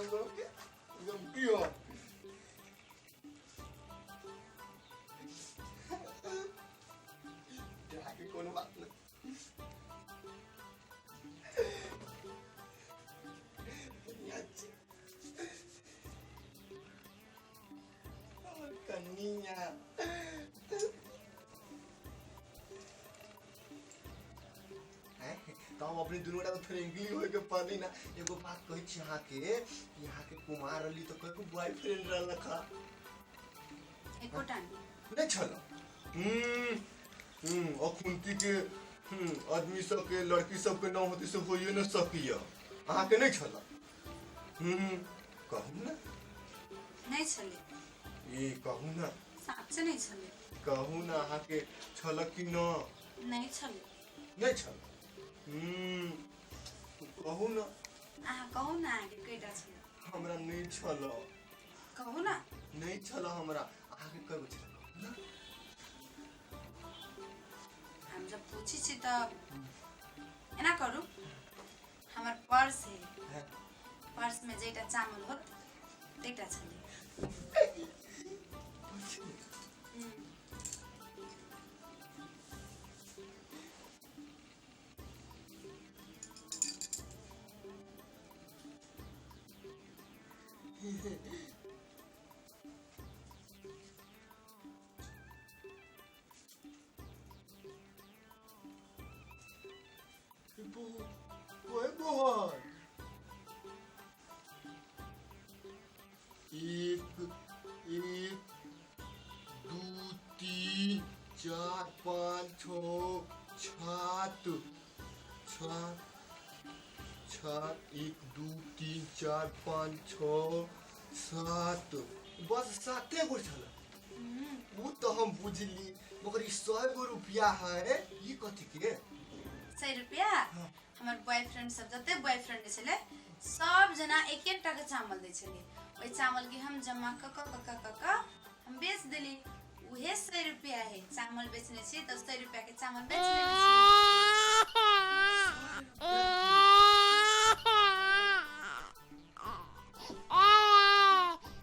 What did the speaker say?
एकदम पियो आगे कोनो बात नहीं कन्या तो हम अपनी दुनू तो फ्रेंकली होए के पड़ी ना एगो बात कहि छी यहाँ के कुमार अली तो कोई बॉयफ्रेंड रहल खा एकोटा नहीं छल अखुनती के आदमी सब के लड़की सब के नाम होती से होइए न सकिया अहाँ के नहीं छल कहू ना नहीं छले ए कहू ना सच नहीं छले कहू ना अहाँ के छल कि न नहीं छले नहीं छल कहू ना कहू ना आगे केटा छले हमरा नहीं छल कहू ना नहीं छल हमरा आगे कब छल हम जब पूछी छी तब एना करू हमर पर्स है पर्स में जेटा चावल होत तेटा छले एक एक दो तीन चार पाँच छ छात छात छात एक दो तीन चार पाँच छ सात बस साते गो छल वो तो हम बुझली मगर 100 गो रुपया है ये कथी के 100 रुपया हमर बॉयफ्रेंड सब जते बॉयफ्रेंड छले सब जना एक एक टा के चावल दे छले ओइ चावल के हम जमा क हम बेच देली उहे 100 रुपया है चावल बेचने छी तो 100 रुपया के चावल बेच लेने छी